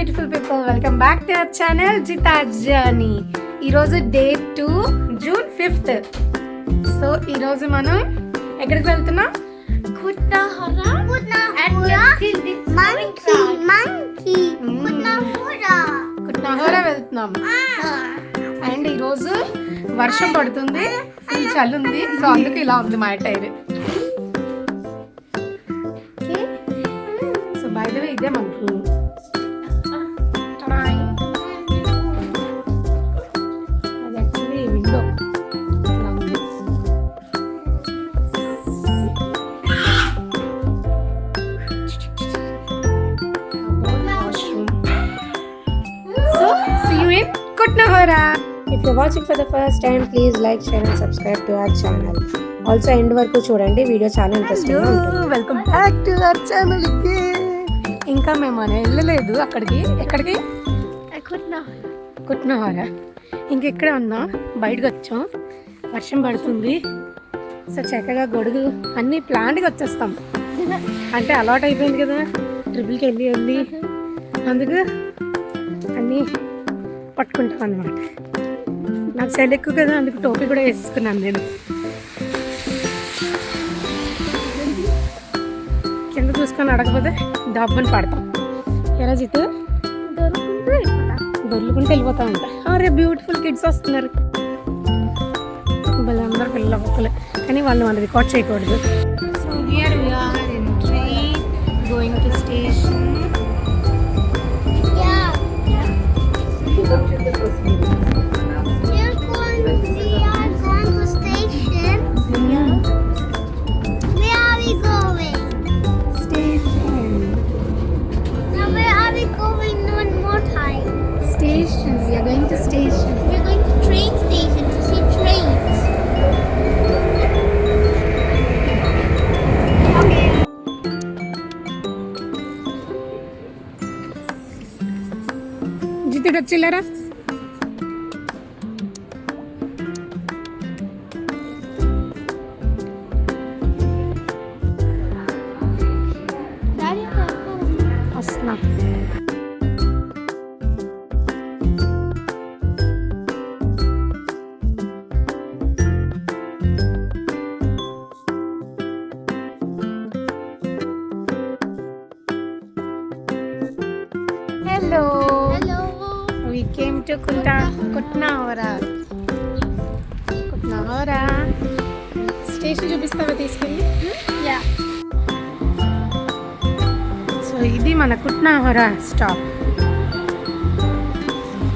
Beautiful people, welcome back to our channel Jitha journey. ఈరోజు day 2 June 5th. So ఈరోజు మనం ఎక్కడికి వెళ్తున్నాం? కుట్నాహోరా వెళ్తున్నాం. అండ్ ఈరోజు వర్షం పడుతుంది, ఫుల్ చలి ఉంది. సో అందుకు ఇలా ఉంది మా tyre. So by the way ఇదే మనకు If you're watching for the first time, please like, share and subscribe to our channel. Also end వరకు చూడండి, వీడియో చాలా ఇంట్రెస్టింగ్ గా ఉంటుంది. Welcome back to our channel. ఇంకా మేము వెళ్ళలేదు అక్కడికి. ఎక్కడికి? కుట్నాహోరా. ఇంకెక్కడే ఉన్నాం, బయటకు వచ్చాం. వర్షం పడుతుంది. సో చక్కగా గొడుగు అన్నీ ప్లాంట్గా వచ్చేస్తాం. అంటే అలవాటు అయిపోయింది కదా ట్రిపుల్కి వెళ్ళి అందుకు అన్నీ పట్టుకుంటాం అన్నమాట. నాకు చలి ఎక్కువ కదా, అందుకు టోపీ కూడా వేసుకున్నాను నేను. కింద చూసుకొని అడగకపోతే డబ్బుని పడతాం. ఎలా జీతు దొర్లుకుంటే వెళ్ళిపోతామంట. అరే బ్యూటిఫుల్ కిడ్స్ వస్తున్నారు, వాళ్ళందరూ పిల్లలు ఒక్కలే, కానీ వాళ్ళు మనం రికార్డ్ చేయకూడదు. So here we are in train going to station. We are going to station. We are going to train station to see trains. Okay. Jitu వచ్చిల్లారా? వస్తున్నా. Hello. Hello. We came to Kutna Hora. Kutna Hora station చూపిస్తావా తీసుకెళ్ళి? Yeah. So ఇది మన కుట్నాహోరా stop.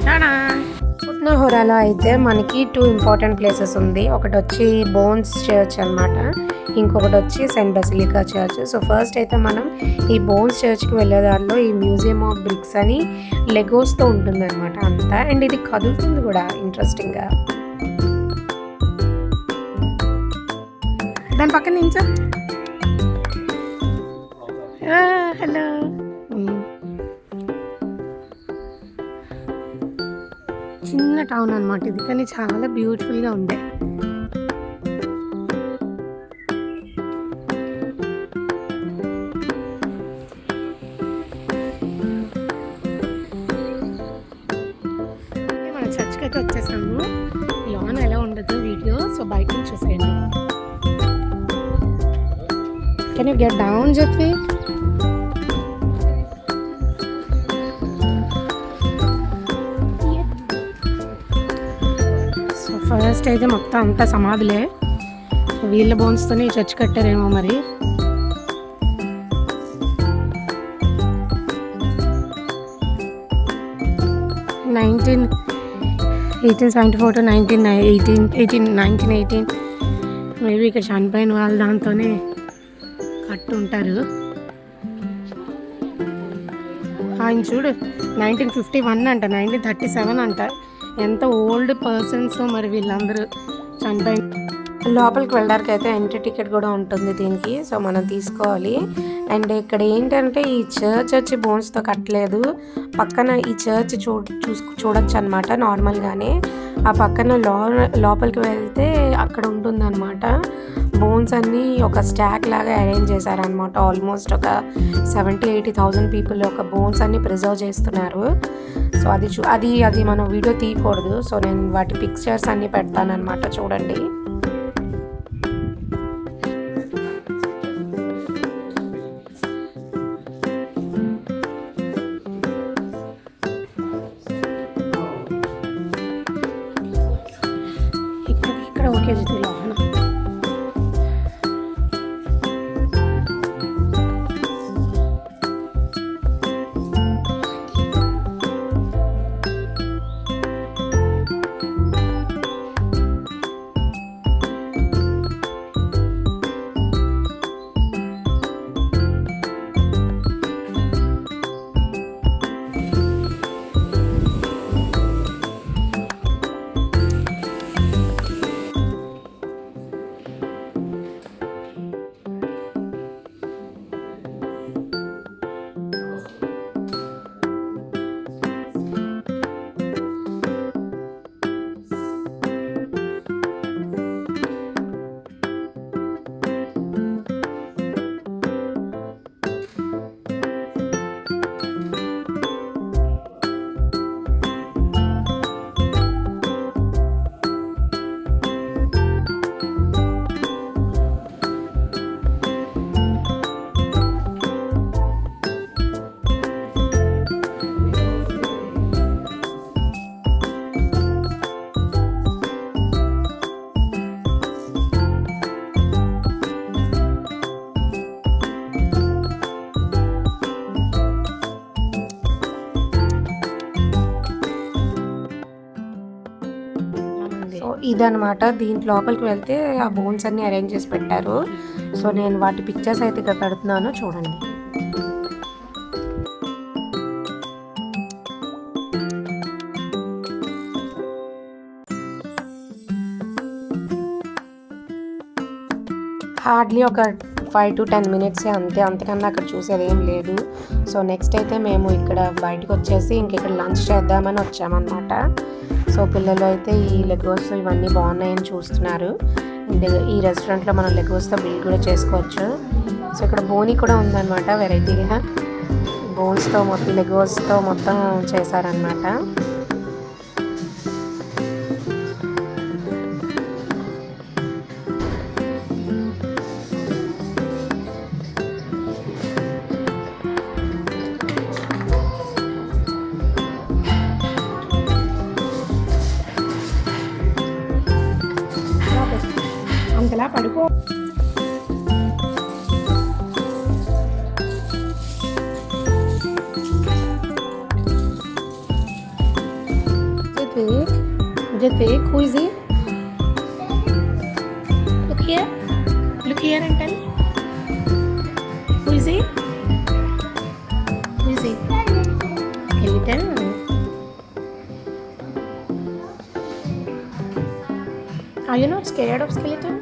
చానా కుట్నాహోరాలో అయితే మనకి 2 important places ఉంది. ఒకటి వచ్చి బోన్స్ చర్చ్ అన్నమాట, ఇంకొకటి వచ్చి Saint basilica church. So first అయితే మనం ఈ బోన్స్ చర్చ్కి వెళ్ళేదారిలో ఈ మ్యూజియం ఆఫ్ బ్రిక్స్ అని లెగోస్తో ఉంటుంది అనమాట అంతా. అండ్ ఇది కదులుతుంది కూడా ఇంట్రెస్టింగ్గా. దాని పక్కన నించో. హలో. చిన్న టౌన్ అనమాట ఇది, కానీ చాలా బ్యూటిఫుల్గా ఉండే. మన చర్చ్కి అయితే వచ్చేసాము. లోన్ ఎలా ఉండదు వీడియో, సో బయట నుంచి చూసేయండి. కెన్ యూ గెట్ డౌన్ చెప్పి? సో ఫస్ట్ అయితే మొత్తం అంతా సమాధులే. వీళ్ళ బోన్స్తోనే చర్చ్ కట్టారేమో మరి. నైన్టీన్ 1874 to 1918 మేబీ ఇక్కడ చనిపోయిన వాళ్ళు దాంతోనే కట్టు ఉంటారు. ఆయన చూడు 1951 అంట, 1937 అంట. ఎంత ఓల్డ్ పర్సన్స్ మరి వీళ్ళందరూ చనిపోయిన. లోపలికి వెళ్ళడానికి అయితే ఎంట్రీ టికెట్ కూడా ఉంటుంది దీనికి, సో మనం తీసుకోవాలి. అండ్ ఇక్కడ ఏంటంటే ఈ చర్చ్ వచ్చి బోన్స్తో కట్టలేదు, పక్కన ఈ చర్చ్ చూడొచ్చు అనమాట నార్మల్గానే. ఆ పక్కన లోపలికి వెళ్తే అక్కడ ఉంటుంది అనమాట బోన్స్ అన్నీ ఒక స్టాక్ లాగా అరేంజ్ చేశారనమాట. ఆల్మోస్ట్ ఒక 70,000-80,000 పీపుల్ ఒక బోన్స్ అన్ని ప్రిజర్వ్ చేస్తున్నారు. సో అది మనం వీడియో తీయకూడదు. సో నేను వాటి పిక్చర్స్ అన్నీ పెడతానమాట, చూడండి. ఇక్కడ ఓకే జితిలో సో ఇదనమాట. దీంట్ లోపలికి వెళ్తే ఆ బోన్స్ అన్ని అరేంజ్ చేసి పెట్టారు. సో నేను వాటి పిక్చర్స్ అయితే ఇక్కడ పెడుతున్నాను, చూడండి. హార్డ్లీ ఒక 5 to 10 మినిట్సే అంతే, అంతకన్నా అక్కడ చూసేది ఏం లేదు. సో నెక్స్ట్ అయితే మేము ఇక్కడ బయటకు వచ్చేసి ఇక్కడ లంచ్ చేద్దామని వచ్చామన్నమాట. సో పిల్లలు అయితే ఈ లెగోస్ ఇవన్నీ బాగున్నాయని చూస్తున్నారు. ఈ రెస్టారెంట్లో మనం లెగోస్తో బిల్ కూడా చేసుకోవచ్చు. సో ఇక్కడ బోనీ కూడా ఉందన్నమాట, వెరైటీగా బోన్స్తో మొత్తం లెగోస్తో మొత్తం చేశారనమాట. అంతలా పడుకో. Jitvik, who is he? Look here and tell. Who is he? Who is he? Skeleton. Are you not scared of skeleton?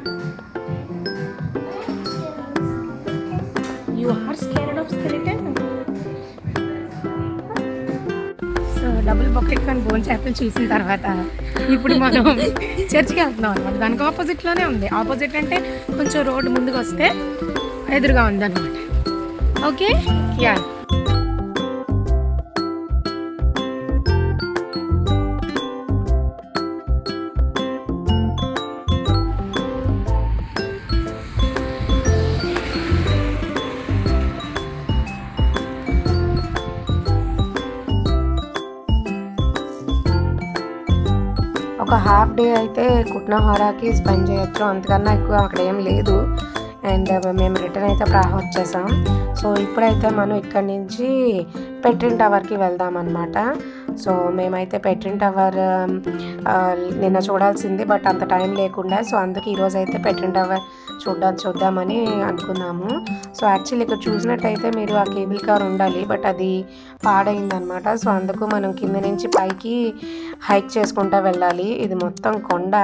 You are scared of skeleton? So double bucket కానీ బోన్స్ యాపిల్ చూసిన తర్వాత ఇప్పుడు మనం చర్చ్కి వెళ్తున్నాం అనమాట. దానికి ఆపోజిట్లోనే ఉంది. ఆపోజిట్ అంటే కొంచెం రోడ్డు ముందుకు వస్తే ఎదురుగా ఉందన్నమాట. Okay, yeah. ఒక హాఫ్ డే అయితే కుట్నహారాకి స్పెండ్ చేయొచ్చు, అంతకన్నా ఎక్కువ అక్కడ ఏం లేదు. అండ్ మేము రిటర్న్ అయితే ప్రాహ వచ్చేసాం. సో ఇప్పుడైతే మనం ఇక్కడి నుంచి పెట్రిన్ టవర్కి వెళ్దామన్నమాట. సో మేమైతే పెట్రిన్ టవర్ నిన్న చూడాల్సింది, బట్ అంత టైం లేకుండా. సో అందుకే ఈరోజు అయితే పెట్రిన్ టవర్ చూద్దామని అనుకున్నాము. సో యాక్చువల్లీ ఇక్కడ చూసినట్టయితే మీరు ఆ కేబుల్ కార్ ఉండాలి, బట్ అది పాడైందనమాట. సో అందుకు మనం కింద నుంచి పైకి హైక్ చేసుకుంటూ వెళ్ళాలి. ఇది మొత్తం కొండ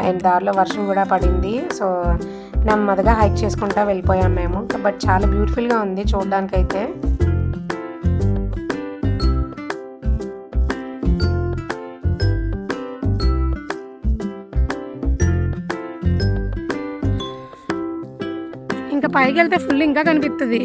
అండ్ దారిలో వర్షం కూడా పడింది. సో నెమ్మదిగా హైక్ చేసుకుంటూ వెళ్ళిపోయాం మేము. బట్ చాలా బ్యూటిఫుల్గా ఉంది చూడడానికైతే. పైకి వెళ్తే ఫుల్ ఇంకా కనిపిస్తుంది.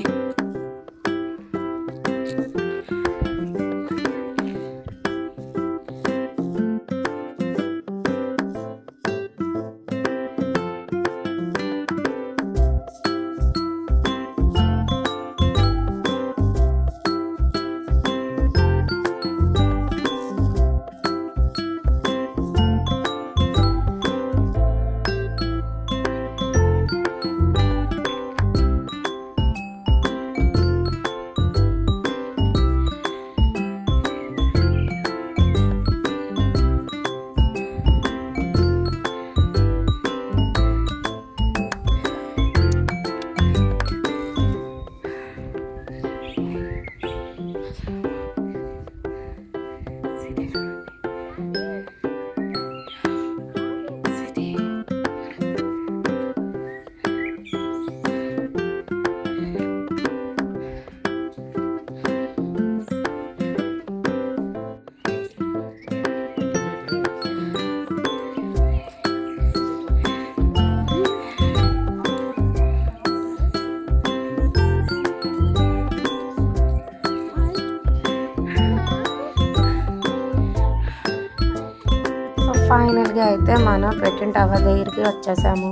ఫైనల్గా అయితే మనం పెట్టిన టవర్ దగ్గరికి వచ్చేసాము.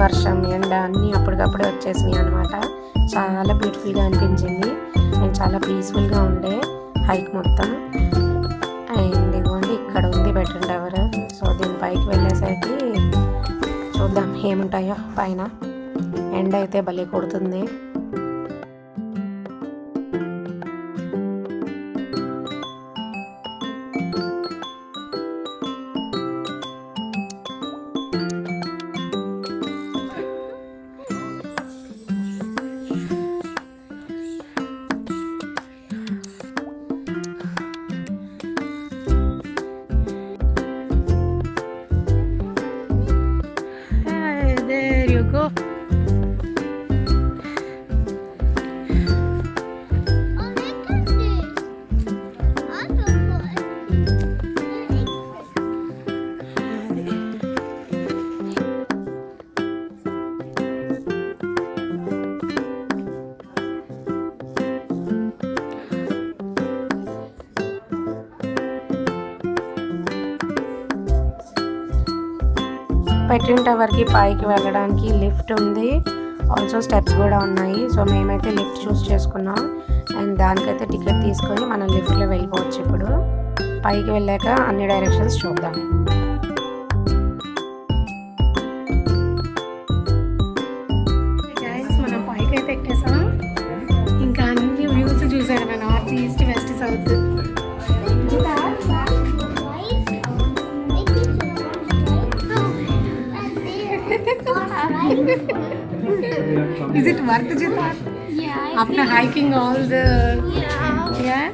వర్షం ఎండ అన్నీ అప్పటికప్పుడే వచ్చేసినాయి అనమాట. చాలా బ్యూటిఫుల్గా అనిపించింది అండ్ చాలా పీస్ఫుల్గా ఉండే హైక్ మొత్తం. అండ్ ఇదిగోండి ఇక్కడ ఉంది పెట్టిన టవర్. సో దీని పైకి వెళ్ళేసరికి చూద్దాం ఏముంటాయో పైన. ఎండ అయితే భలే కొడుతుంది. There you go. Oh, look at this. I don't know. పెట్టిన టవర్కి పైకి వెళ్ళడానికి లిఫ్ట్ ఉంది, ఆల్సో స్టెప్స్ కూడా ఉన్నాయి. సో మేమైతే లిఫ్ట్ చూస్ చేసుకున్నాం అండ్ దానికైతే టికెట్ తీసుకొని మనం లిఫ్ట్లో వెళ్ళిపోవచ్చు. ఇప్పుడు పైకి వెళ్ళాక అన్ని డైరెక్షన్స్ చూద్దాం. మనం పైకి అయితే ఎక్కేసాం. ఇంకా అన్ని వ్యూస్ చూసారు, north east west south. Is it worth it? Yeah. After hiking all the yeah.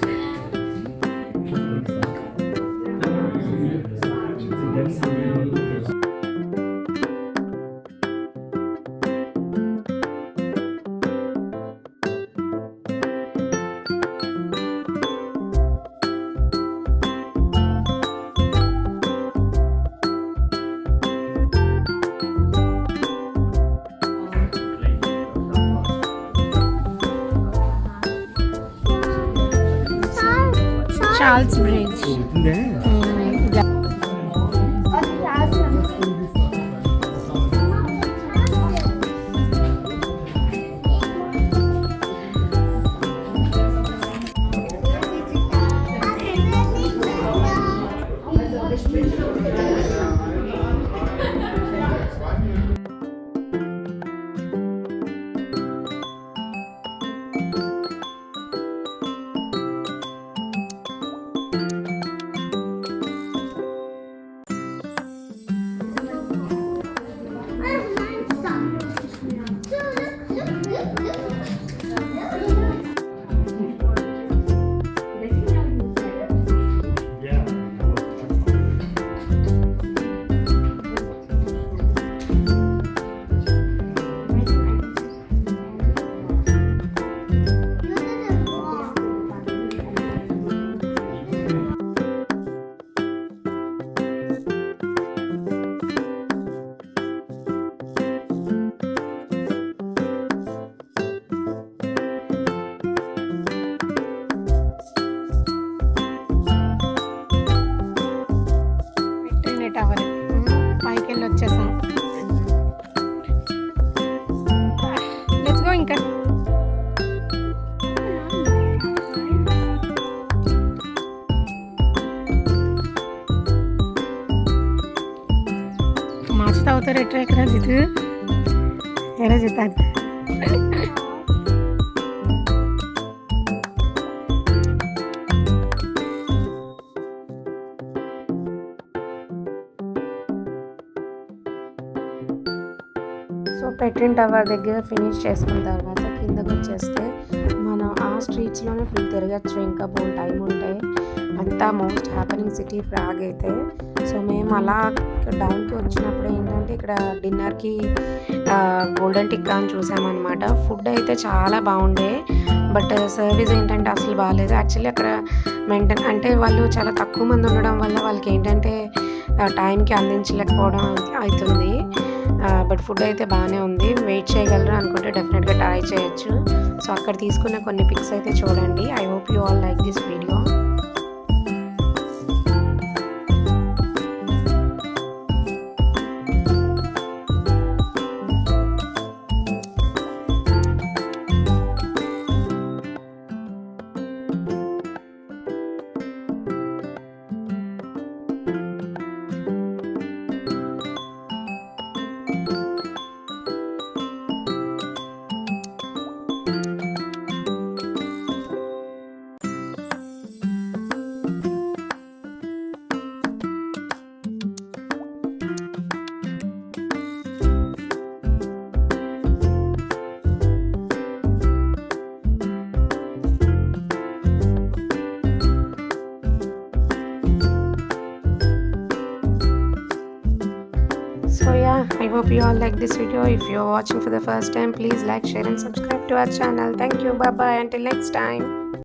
Charles Bridge. Tower. పైకి వెళ్ళి వచ్చేసాం. లెట్స్ గో ఇంకా. माछ होता है ट्रैक रहा जितु एरा जिता సో పెట్రిన్ టవర్ దగ్గర ఫినిష్ చేసుకున్న తర్వాత కిందకు వచ్చేస్తే మనం ఆ స్ట్రీట్స్లోనే ఫుల్ తిరగచ్చు. ఇంకా బోల్ టైం ఉంటే అంతా మోస్ట్ హ్యాపెనింగ్ సిటీ ప్రాగ్ అయితే. సో మేము అలా డౌన్కి వచ్చినప్పుడు ఏంటంటే ఇక్కడ డిన్నర్కి గోల్డెన్ టిక్కా అని చూసామన్నమాట. ఫుడ్ అయితే చాలా బాగుండే, బట్ సర్వీస్ ఏంటంటే అసలు బాగాలేదు. యాక్చువల్లీ అక్కడ మెయింటైన్ అంటే వాళ్ళు చాలా తక్కువ మంది ఉండడం వల్ల వాళ్ళకి ఏంటంటే టైంకి అందించలేకపోవడం అవుతుంది. బట్ ఫుడ్ అయితే బాగానే ఉంది. వెయిట్ చేయగలరు అనుకుంటే డెఫినెట్గా ట్రై చేయొచ్చు. సో అక్కడ తీసుకున్న కొన్ని పిక్స్ అయితే చూడండి. I hope you all like this video. So yeah, I hope you all like this video. If you're watching for the first time, please like, share and subscribe to our channel. Thank you. Bye bye. Until next time.